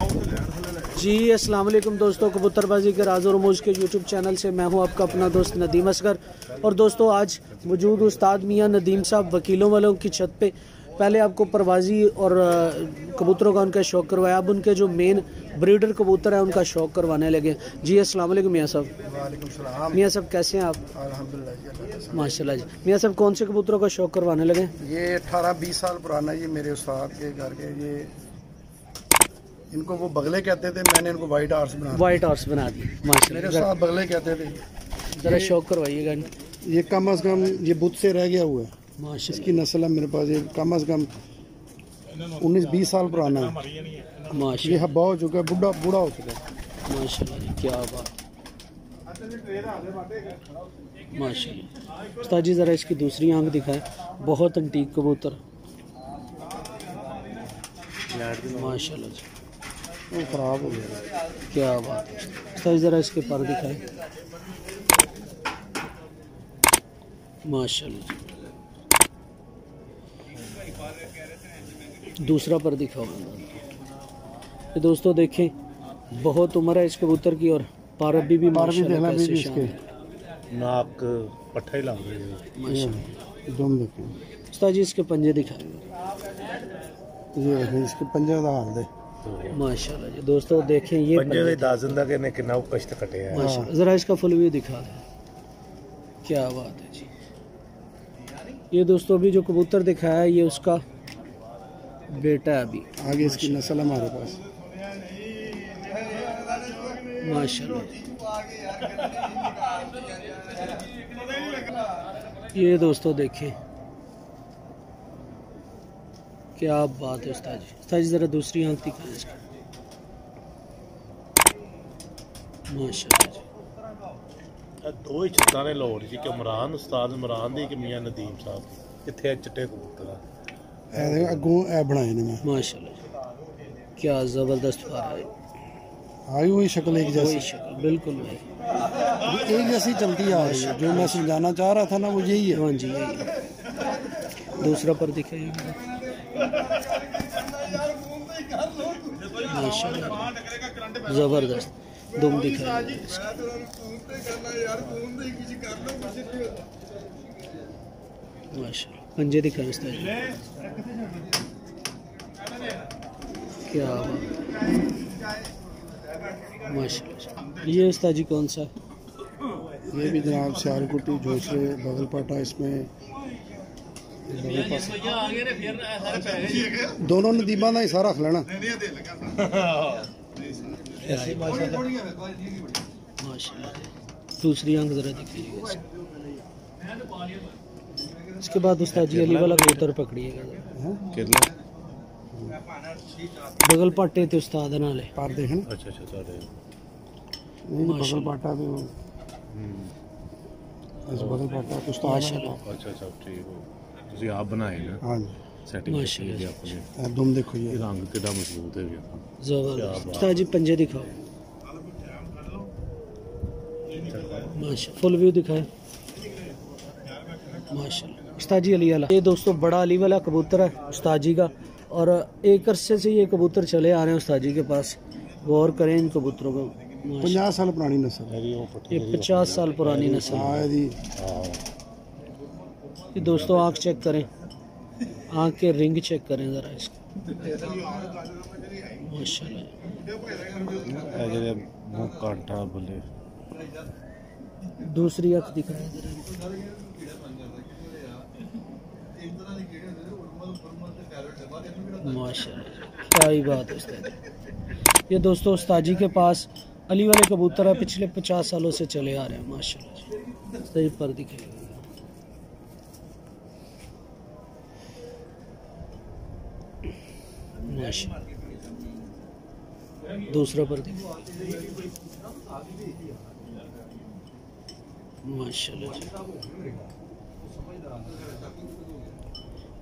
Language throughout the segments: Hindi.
जी अस्सलाम वालेकुम दोस्तों, कबूतरबाजी के राज और मौज के यूट्यूब चैनल से मैं हूं आपका अपना दोस्त नदीम असगर। और दोस्तों आज मौजूद उस्ताद मियां नदीम साहब वकीलों वालों की छत पे। पहले आपको परवाजी और कबूतरों का उनका शौक़ करवाया, अब उनके जो मेन ब्रीडर कबूतर है उनका शौक़ करवाने लगे। जी अस्सलाम वालेकुम मियां साहब। वालेकुम सलाम। मियां साहब कैसे हैं आप? अल्हम्दुलिल्लाह माशाल्लाह जी। मियां साहब कौन से कबूतरों का शौक़ करवाने लगे? ये 18-20 साल पुराना ये मेरे उस्ताद के घर के। ये इनको वो बगले कहते थे, मैंने इनको वाइट हार्स बना दिए माशाल्लाह। मेरे उस्ताद बगले कहते थे। जरा शौक़ करवाइएगा। ये कम अज़ कम ये बुत से रह गया हुआ है माशाल्लाह। इसकी नस्ल है मेरे पास। ये कम अज़ कम 19-20 साल पुराना है माशाल्लाह। ये हब्बा हो चुका है, बूढ़ा हो चुका है माशाल्लाह जी, क्या बात माशाल्लाह। उस्ताद जी ज़रा इसकी दूसरी आंख दिखाएं। बहुत अंटीक कबूतर माशाल्लाह जी, वो ख़राब हो गया। क्या बात है। उस्ताद जी ज़रा इसके पर दिखाएं। माशाल्लाह जी, दूसरा पर दिखाओ। ये दोस्तों देखें, बहुत उम्र है इस कबूतर की और पर अभी भी माशाल्लाह कैसे शानदार। नाक पट्ठा ही लग रही है माशाल्लाह। दम देखें उस्ताद जी इसके पंजे दिखाएंगे। ये इसके पंजे का हाल दे माशाल्लाह जी। दोस्तों देखें ये पंजे दे दाजंदा के ने कितना कष्ट कटे है। माशाल्लाह। ज़रा इसका फुल व्यू दिखा दें। क्या बात है जी। ये दोस्तों अभी जो कबूतर दिखाया है ये उसका बेटा है। अभी आगे इसकी नस्ल हमारे पास। माशाल्लाह। ये दोस्तों देखें, क्या बात है उस्ताद जी। उस्ताद जी ज़रा दूसरी आंख दिखाएं इसकी। माशाल्लाह जी। दो ही छत्ता ने लोड़ जी कि इमरान उस्ताद इमरान दी कि मियां नदीम साहब किथे चिट्टे कबूतर अगों ए बनाए ने मैं माशाल्लाह जी। क्या ज़बरदस्त फारा है। आई हुई शक्ल एक जैसी। वही शक्ल बिल्कुल भाई एक जैसी चलती आ रही है। जो मैं समझाना चाह रहा था ना वो यही है। हाँ जी, यही है। दूसरा पर दिखाइए। माशाल्लाह ज़बरदस्त दुम दिखाइए। माशाल्लाह पंजे दिखाए उस्ताद जी। क्या माशाल्लाह। ये उस्ताद जी कौन सा? ये भी जनाब सियालकोटी जोशे बगल पाटा। इसमें दोनों नदीमा का हिस्सा रख लेना। माशाल्लाह। दूसरी आंख जरा दिखाइएगा। इसके बाद उस्ताद जी अली वाला कबूतर पकड़िएगा। बगल पाटे ते उस्ताद नाले पर देखना। अच्छा अच्छा ਤੁਹਾਡੇ बगल पाटा तो इस बगल पाटा तो उस्ताद माशाल्लाह। अच्छा अच्छा ठीक हो ਤੁਸੀਂ ਆਪ ਬਣਾਏ ਨਾ। हाँ जी सेटिंग की जी आपने। दुम देखो ये रंग कितना मजबूत है गया। जबरदस्त। उस्ताद जी पंजे दिखाओ। माशाल्लाह फुल व्यू दिखाए। माशाल्लाह। उस्ताद जी अली वाला, ये दोस्तों बड़ा अली वाला कबूतर है उस्ताद जी का। और एक अरसे से ये कबूतर चले आ रहे हैं उस्ताद जी के पास। गौर करें इन कबूतरों को। 50 साल पुरानी नस्ल है। ये 50 साल पुरानी नस्ल है। ये दोस्तों आँख चेक करें, आँख के रिंग चेक करें ज़रा इसको। माशाल्लाह। कांटा बोले दूसरी आँख दिखाएं ज़रा। माशाल्लाह क्या ही बात है उस्ताद। ये दोस्तों उस्ताद जी के पास अली वाले कबूतर है, पिछले 50 सालों से चले आ रहे हैं माशाल्लाह जी। सही पर दिखाइए। माशाल्लाह। दूसरा पर दिखाइए। माशाल्लाह जी।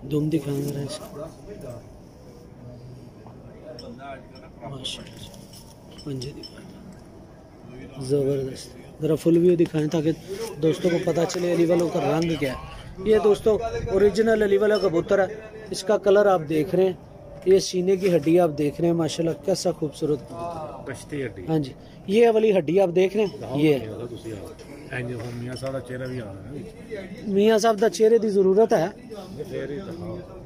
दुम दिखाएं जरा इसको। माशाल्लाह पंजे दिखाएं ज़बरदस्त। ज़रा फुल व्यू दिखाएं ताकि दोस्तों को पता चले अली वालों का रंग क्या है। ये दोस्तों ओरिजिनल अली वाला कबूतर है। इसका कलर आप देख रहे हैं, ये सीने की हड्डी आप देख रहे हैं माशाल्लाह, कैसा खूबसूरत कश्ती हड्डी। हाँ जी, ये वाली हड्डी आप देख रहे हैं, ये मियां साहब का चेहरा भी आना मियाँ साहब का चेहरे की जरूरत है।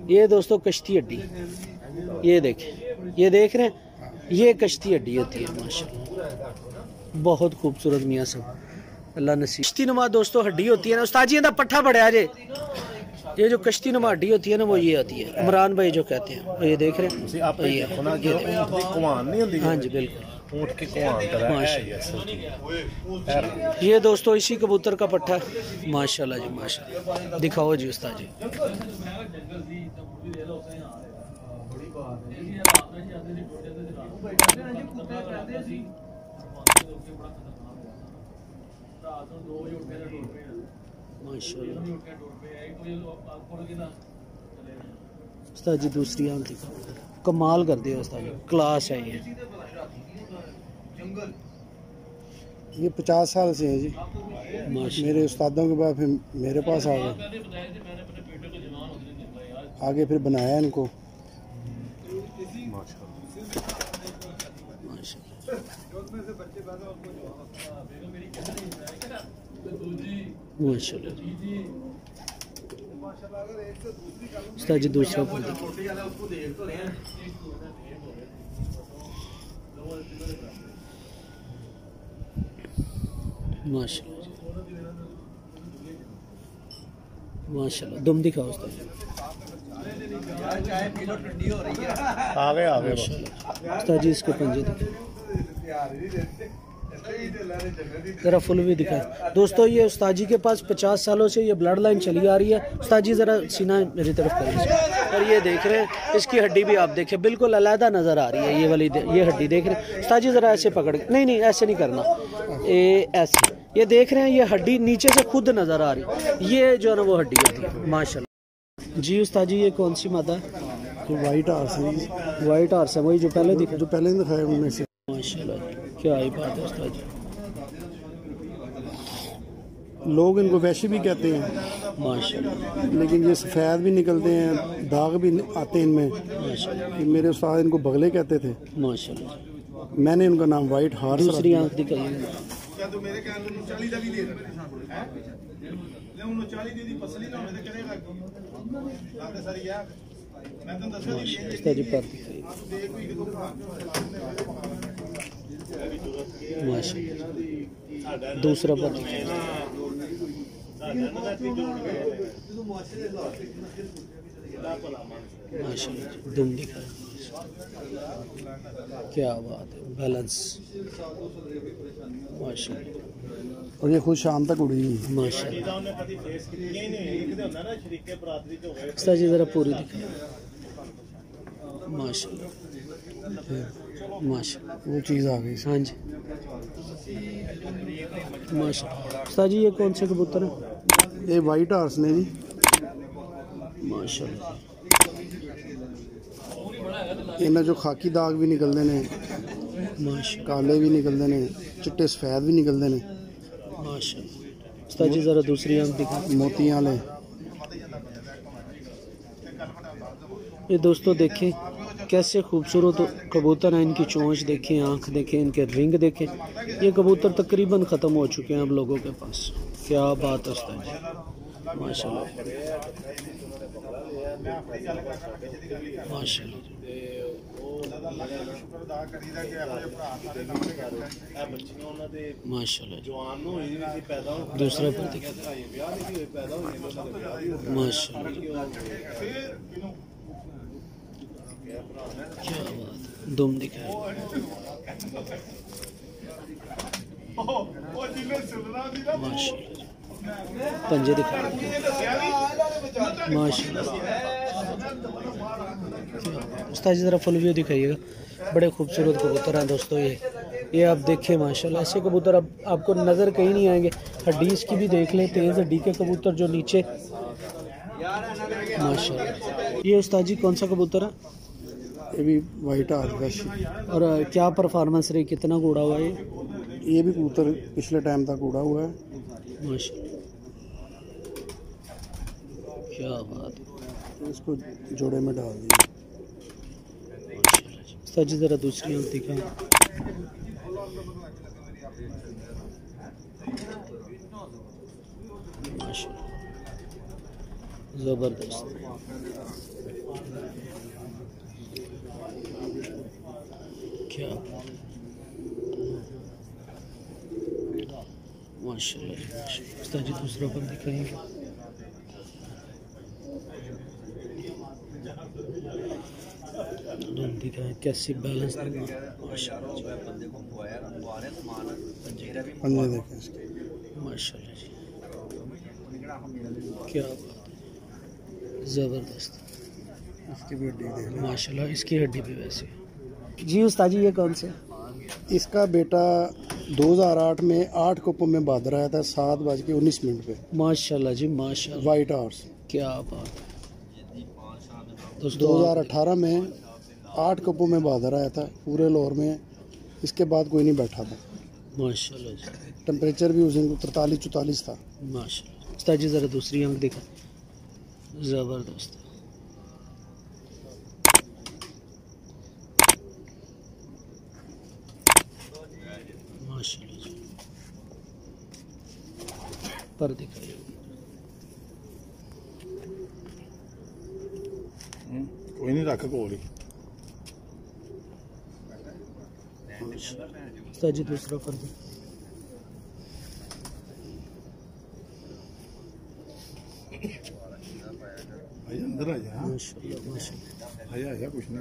ये दोस्तों कश्ती हड्डी, ये देखें, ये देख रहे हैं, ये कश्ती हड्डी होती है माशाल्लाह, बहुत खूबसूरत मियाँ साहब, अल्लाह नसीब। कश्ती नुमा दोस्तों हड्डी होती है ना, उस्ताद जी पट्ठा बढ़िया जे, ये जो कश्ती नुमा हड्डी होती है ना वो ये होती है, इमरान भाई जो कहते हैं, ये देख रहे हैं, हाँ जी बिल्कुल, ऊँट की कुआन तरह है ये दोस्तों इसी कबूतर का पट्ठा माशाल्लाह जी माशाल्लाह। दिखाओ जी उस्ताद जी। माशाल्लाह उस्ताद जी दूसरी आंख दिखाओ, कमाल कर दिया उस्ताद जी, क्लास है ये 50 साल से है जी, मेरे उस्तादों के बाद फिर मेरे पास आ गए, आगे फिर बनाया इनको। माशाल्लाह उस्ताद जी दूसरा फूल माशाल्लाह माशाल्लाह, दुम दिखाओ उस्ताद जी। आ गए उस्ताद जी इसको पंजे दिखाओ, जरा फुल भी दिखाए दोस्तों। ये उस्ताद जी के पास 50 सालों से ये ब्लड लाइन चली आ रही है। उस्ताद जी जरा सीना मेरी तरफ करिए, और ये देख रहे हैं इसकी हड्डी भी आप देखें बिल्कुल अलहदा नज़र आ रही है, ये वाली ये हड्डी देख रहे हैं उस्ताद जी, जरा ऐसे पकड़, नहीं ऐसे नहीं करना, ये ऐसे, ये देख रहे हैं ये हड्डी नीचे से खुद नज़र आ रही है, ये जो है ना वो हड्डी होती है माशाल्लाह जी। उस्ताद जी ये कौन सी मादा है? वाइट हार्स है, वाइट हार्स है, वही जो पहले दिखाए उनमें से माशाल्लाह, क्या ही बात है उस्ताद जी। लोग इनको वैशी भी कहते हैं माशाल्लाह, लेकिन ये सफ़ेद भी निकलते हैं, दाग भी आते हैं इनमें माशाल्लाह। मेरे उस्ताद इनको बगले कहते थे माशाल्लाह, मैंने इनका नाम वाइट हार्स। दूसरी आंख दिखाइए, उस्ताद जी पर दिखाइए माशाल्लाह, दूसरा पर दिखाइए माशाल्लाह, दुम दिखाए, क्या बात है, बैलेंस माशाल्लाह, और ये खुद शाम तक उड़ी माशाल्लाह। उस्ताद जी जरा पूरी दिखाए माशाल्लाह माशाल्लाह, वो चीज़ आ गई। हाँ जी माशाल्लाह। उस्ताद जी ये कौन से कबूतर हैं? ये वाइट हार्स ने जी माशाल्लाह, इन्हें जो खाकी दाग भी निकलते ने, माशाल्लाह काले भी निकलते ने, चिट्टे सफ़ेद भी निकलते ने माशाल्लाह। उस्ताद जी ज़रा दूसरी आंख दिखा, मोतियां वाले। ये दोस्तों देखें कैसे खूबसूरत कबूतर हैं, इनकी चोंच देखें, आंख देखें, इनके रिंग देखें। ये कबूतर तकरीबन ख़त्म हो चुके हैं अब लोगों के पास, क्या बात है उस्ताद जी माशाल्लाह माशाल्लाह माशाल्लाह। दूसरा पर माशाल्लाह, क्या बात, दुम दिखाए माशाल्लाह, पंजे दिखाए माशाल्लाह। उस्ताद जी ज़रा फुल व्यू दिखाइएगा, बड़े खूबसूरत कबूतर हैं दोस्तों। ये आप देखें माशाल्लाह, ऐसे कबूतर अब आपको नज़र कहीं नहीं आएंगे। हड्डी इसकी भी देख लें, तेज़ हड्डी के कबूतर जो नीचे माशाल्लाह। ये उस्ताद जी कौन सा कबूतर है? ये भी वाइट हार्स। और क्या परफॉर्मेंस रही, कितना उड़ा हुआ है ये भी कबूतर पिछले टाइम तक उड़ा हुआ है माशाल्लाह, क्या बात है। इसको जोड़े में डाल दिया उस्ताद जी ज़रा दूसरी आंख दिखाएं। माशाल्लाह ज़बरदस्त। क्या माशाल्लाह जी माशाल्लाह। उस्ताद जी दूसरा पन दिखाएंगे। दिखाएं कैसे बैलेंस माशाल्लाह जी। पंजे देखें इसके। माशाल्लाह जी क्या बात है, ज़बरदस्त। इसकी भी हड्डी देख लें। माशाल्लाह इसकी हड्डी भी वैसे। जी उस्ताद जी ये कौन से? इसका बेटा 2008 में 8 कोपों में बादर आया था 7:19 पे। माशाल्लाह जी माशाल्लाह वाइट हार्स। क्या बात है दोस्तों। 2018 में 8 कपों में बादर आया था पूरे लाहौर में, इसके बाद कोई नहीं बैठा था। माशाल्लाह जी टेम्परेचर भी उस दिन 43-44 था। माशाल्लाह। उस्ताद जी ज़रा दूसरी आंख दिखा। ज़बरदस्त। माशाल्लाह जी पर दिखाइए। कोई नहीं रख कोल ही। उस्ताद जी दूसरा पर दे। अंदर आ जा। माशाल्लाह माशाल्लाह। आया कुछ ना।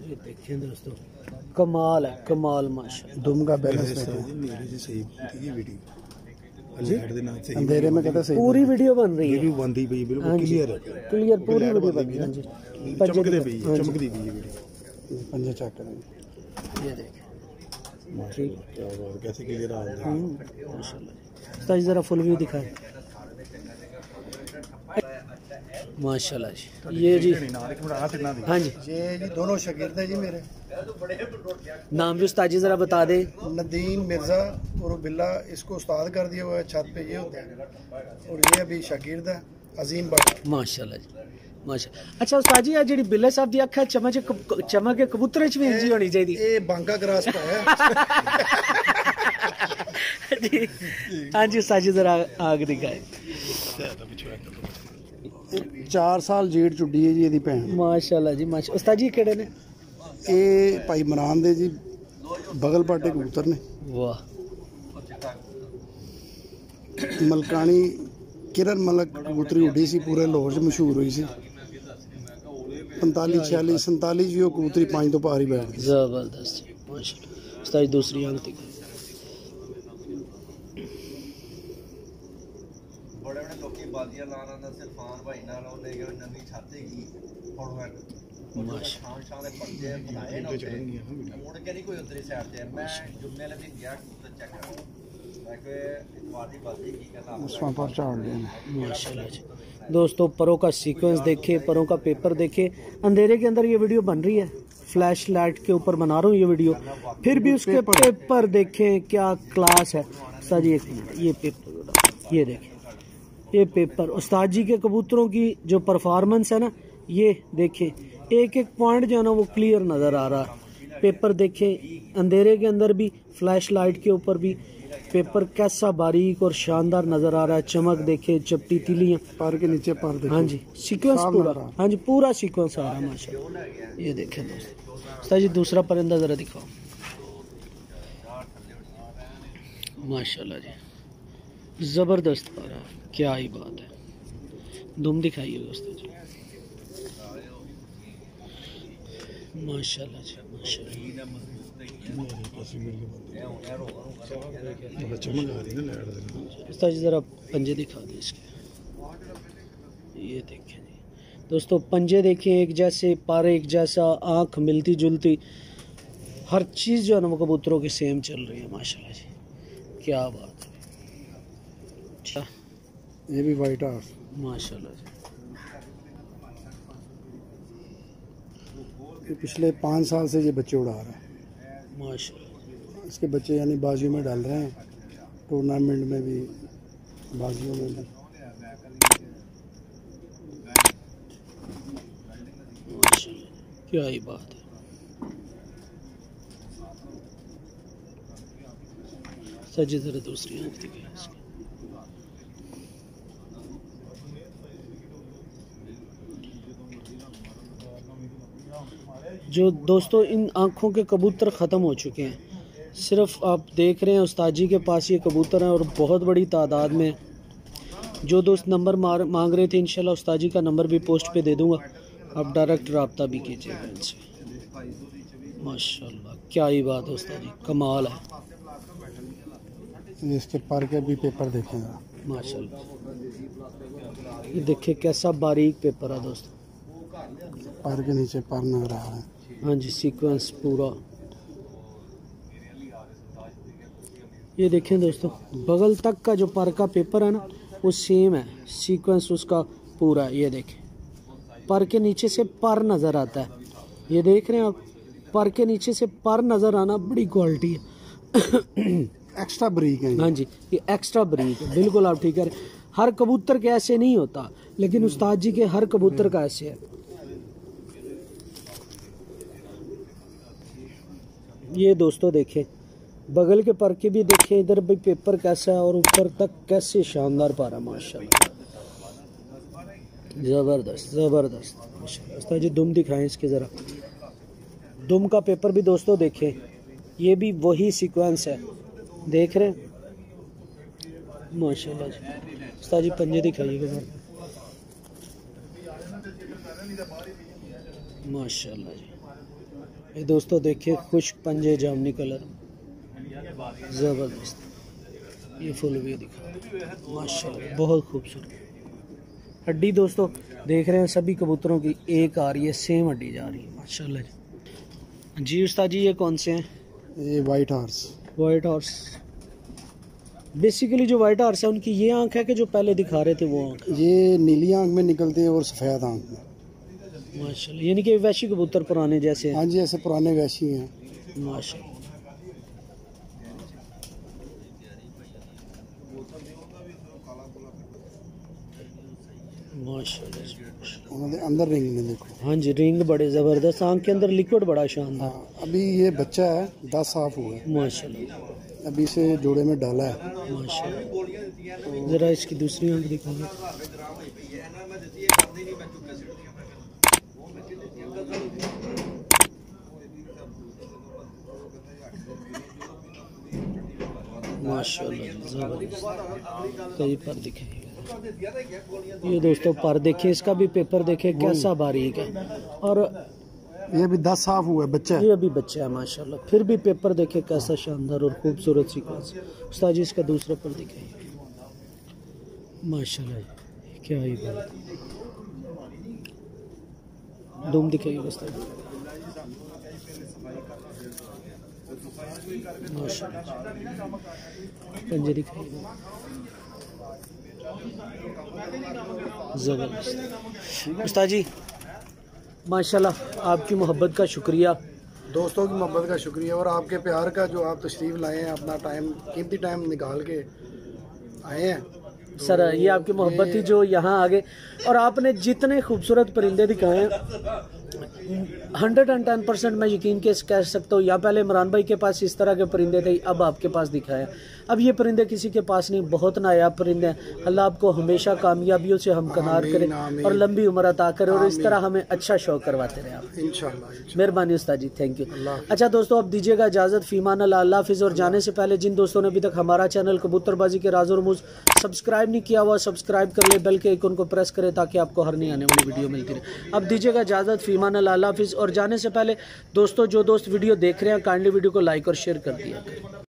ये देखिए दोस्तों कमाल है कमाल माशाल्लाह। दुम का बैलेंस मेरे से सही थी वीडियो। लाइट दे नाल सही। अंधेरे में कहता सही। पूरी वीडियो बन रही है। वीडियो बनदी पई बिल्कुल क्लियर है। क्लियर पूरी वीडियो बन रही है। हाँ जी चमकदे पई चमकदी पई वीडियो। पंजे चेक करें। ये देखिए माशाल्लाह क्या बात कैसे क्लियर आ रहा है। माशाल्लाह। उस्ताद जी ज़रा फुल व्यू दिखाएं। माशाल्लाह जी ये जी हाँ जी ये जी दोनों शागिर्द है जी मेरे। नाम भी उस्ताद जी ज़रा बता दें। नदीम मिर्ज़ा और बिल्ला, इसको उस्ताद कर दिया हुआ है, छत पे ये होता है, और ये अभी शागिर्द है अजीम बड़ा। माशाल्लाह जी माशाल्लाह। अच्छा उस्ताद जी जी बिल्ला साहब दी अख चमक के कबूतरे च भी इंजी होनी चाहिए। ये बांका ग्रास का है। जी हाँ जी उस्ताद जी ज़रा आग दिखाए। 4 साल जेड़ चुड़ी है जी ਇਹਦੀ ਭੈਣ। माशाल्लाह जी माशाल्लाह। उस्ताद जी केड़े ने? ਇਹ ਭਾਈ ਇਮਰਾਨ ਦੇ ਜੀ ਬਗਲ ਪਾਟੇ ਕਬੂਤਰ ਨੇ। वाह ਮਲਕਾਣੀ ਕਿਰਨ ਮਲਕ ਕਬੂਤਰੀ ਉੱਡੀ ਸੀ, ਪੂਰੇ ਲਾਹੌਰ 'ਚ ਮਸ਼ਹੂਰ ਹੋਈ ਸੀ। 45 46 47 ਜੀ ਉਹ ਕਬੂਤਰੀ 5 ਤੋਂ ਪਾਰ ਹੀ ਬੈਠ ਗਈ। ज़बरदस्त माशाल्लाह। उस्ताद जी दूसरी आंख दिखाए। बड़े बड़े लोग बाजियां लाना ना सिरफान भाई नाल ਉਹਨੇ ਕਿ ਨਵੀਂ ਛੱਤ ਹੈਗੀ ਫੋਰਵਰਡ ਉਹ ਸ਼ਾਨ ਸ਼ਾਨ ਦੇ ਪੱਤੇ ਬਣਾਏ ਨਾ ਮੁੜ ਕੇ ਨਹੀਂ ਕੋਈ ਉਧਰੀ ਸਾਈਡ ਤੇ। ਮੈਂ ਜੁਮੇ ਵਾਲੇ ਦਿਨ ਗਿਆ ਕਬੂਤਰ ਚੈੱਕ ਕਰਨ, ਮੈਂ ਕਿ ਇਤਵਾਰ ਦੀ ਬਾਜੀ ਕੀ ਕਹਿੰਦਾ ਉਸਮਾਂ पर ਝਾੜ ਲਿਆ ਨੇ। माशाल्लाह जी दोस्तों परों का सीक्वेंस देखे, परों का पेपर देखे। अंधेरे के अंदर ये वीडियो बन रही है, फ्लैश लाइट के ऊपर बना रहा हूँ ये वीडियो, फिर भी उसके पेपर देखें क्या क्लास है। उस्ताद जी एक मिनट ये पेपर ये देखें, ये पेपर उस्ताद जी के कबूतरों की जो परफॉर्मेंस है ना, ये देखें एक एक पॉइंट जो है ना वो क्लियर नज़र आ रहा है। पेपर देखें अंधेरे के अंदर भी, फ्लैश लाइट के ऊपर भी पेपर कैसा बारीक और शानदार नज़र आ रहा है। चमक देखे, चपटी तिलियाँ पर के नीचे पर देखो। हाँ जी सीक्वेंस साफ पूरा, नज़र आ रहा है। हाँ जी पूरा सीक्वेंस आ रहा है माशाल्लाह। ये देखें दोस्तों। उस्ताद जी दूसरा परिंदा ज़रा दिखाओ। माशाल्लाह जी ज़बरदस्त पारा, क्या ही बात है। दुम दिखाइए उस्ताद जी। माशाल्लाह जी माशाल्लाह। चमक आ रही है ना लाइट दे। उस्ताद जी ज़रा पंजे दिखा दें इसके। ये देखें जी दोस्तों पंजे देखें एक जैसे, पर एक जैसा, आँख मिलती जुलती, हर चीज़ जो है ना वो कबूतरों की सेम चल रही है माशाल्लाह जी। क्या बात है। अच्छा ये भी वाइट हार्स। माशाल्लाह जी ये पिछले 5 साल से ये बच्चे उड़ा रहे हैं। माशाल्लाह। इसके बच्चे यानी बाजियों में डाल रहे हैं, टूर्नामेंट में भी, बाजियों में भी। माशाल्लाह क्या ही बात है। सजी जरा दूसरी आंख दिखाएं इसकी। जो दोस्तों इन आँखों के कबूतर ख़त्म हो चुके हैं, सिर्फ आप देख रहे हैं उस्ताद जी के पास ये कबूतर हैं और बहुत बड़ी तादाद में। जो दोस्त नंबर मांग रहे थे, इंशाल्लाह उस्ताद जी का नंबर भी पोस्ट पे दे दूंगा, आप डायरेक्ट रब्ता भी कीजिएगा इनसे। माशाल्लाह क्या ही बात है उस्ताद जी, कमाल है। इसके पर के भी पेपर देखेंगे माशाल्लाह, ये देखिए कैसा बारीक पेपर है दोस्तों, पर के नीचे पर नजर आ रहा है। हाँ जी, सीक्वेंस पूरा। ये देखें दोस्तों, बगल तक का जो पर का पेपर है ना वो सेम है, सीक्वेंस उसका पूरा। ये देखें पर के नीचे से पर नज़र आता है, ये देख रहे हैं आप, पर के नीचे से पर नज़र आना बड़ी क्वालिटी है। एक्स्ट्रा ब्रीक है। हाँ जी, ये एक्स्ट्रा ब्रीक है, बिल्कुल आप ठीक है। हर कबूतर के ऐसे नहीं होता, लेकिन उस्ताद जी के हर कबूतर का ऐसे है। ये दोस्तों देखें, बगल के पर के भी देखें, इधर भी पेपर कैसा है और ऊपर तक कैसे शानदार पारा, माशाल्लाह ज़बरदस्त ज़बरदस्त माशाल्लाह। उस्ताद जी दुम दिखाएं इसके ज़रा, दुम का पेपर भी दोस्तों देखें, ये भी वही सीक्वेंस है, देख रहे हैं माशाल्लाह जी। उस्ताद जी पंजे दिखाइएगा माशाल्लाह जी। ये दोस्तों देखिए खुश्क पंजे जामनी कलर, ज़बरदस्त। ये फुल भी दिखा माशाल्लाह, बहुत खूबसूरत हड्डी दोस्तों देख रहे हैं, सभी कबूतरों की एक आ रही है, सेम हड्डी जा रही है माशाल्लाह जी। जी उस्ताद जी ये कौन से हैं? ये white horse. White horse, basically जो वाइट हॉर्स है उनकी ये आंख है कि जो पहले दिखा रहे थे वो आंख? ये नीली आंख में निकलते हैं और सफ़ेद आंख में माशाल्लाह, यानी कि वैशी कबूतर पुराने जैसे हैं। हाँ जी, ऐसे पुराने वैशी हैं माशाल्लाह। उन्होंने अंदर रिंग में देखो। हाँ जी, रिंग बड़े ज़बरदस्त, आंख के अंदर लिक्विड बड़ा शानदार। हाँ, अभी ये बच्चा है 10 साफ हुआ है माशाल्लाह, अभी इसे जोड़े में डाला है। माशाल्लाह। ज़रा इसकी दूसरी आंख दिखाइए। माशाल्लाह ज़बरदस्त, कई पर दिखाइए। ये दोस्तों पर देखें, इसका भी पेपर देखें कैसा बारीक है, और ये भी 10 साफ हुआ है बच्चा। ये अभी बच्चा है माशाल्लाह, फिर भी पेपर देखें कैसा शानदार और खूबसूरत सीक्वेंस। उस्ताद जी इसका दूसरा पर दिखाइए माशाल्लाह, क्या ही बात। दुम दिखाइए उस्ताद जी माशाल्लाह, पंजे दिखाइए ज़बरदस्त। उस्ताद जी माशाल्लाह, आपकी मोहब्बत का शुक्रिया, दोस्तों की मोहब्बत का शुक्रिया और आपके प्यार का, जो आप तशरीफ़ लाए हैं, अपना टाइम, कीमती टाइम निकाल के आए हैं। सर ये आपकी मोहब्बत थी जो यहाँ आ गए, और आपने जितने खूबसूरत परिंदे दिखाए हैं 110% मैं यकीन के कह सकता हूँ। या पहले इमरान भाई के पास इस तरह के परिंदे थे, अब आपके पास दिखाए। अब ये परिंदे किसी के पास नहीं, बहुत नायाब परिंदे हैं। अल्लाह आपको हमेशा कामयाबियों से हमकनार करे और लंबी उम्र अता करे, और इस तरह हमें अच्छा शौक करवाते रहे आप, इंशाल्लाह। मेहरबानी उस्ताद जी, थैंक यू। अच्छा दोस्तों, अब दीजिएगा इजाज़त, फीमान अल्लाह हाफिज़। और जाने से पहले जिन दोस्तों ने अभी तक हमारा चैनल कबूतरबाजी के राज और रमूज सब्सक्राइब नहीं किया हुआ, सब्सक्राइब कर ले, बल्कि आइकन को प्रेस करें ताकि आपको हर नई आने वाली वीडियो मिलती रहे। अब दीजिएगा इजाज़त, फीमान अल्लाह हाफिज़। और जाने से पहले दोस्तों, जो दोस्त वीडियो देख रहे हैं काइंडली वीडियो को लाइक और शेयर कर दिया करें।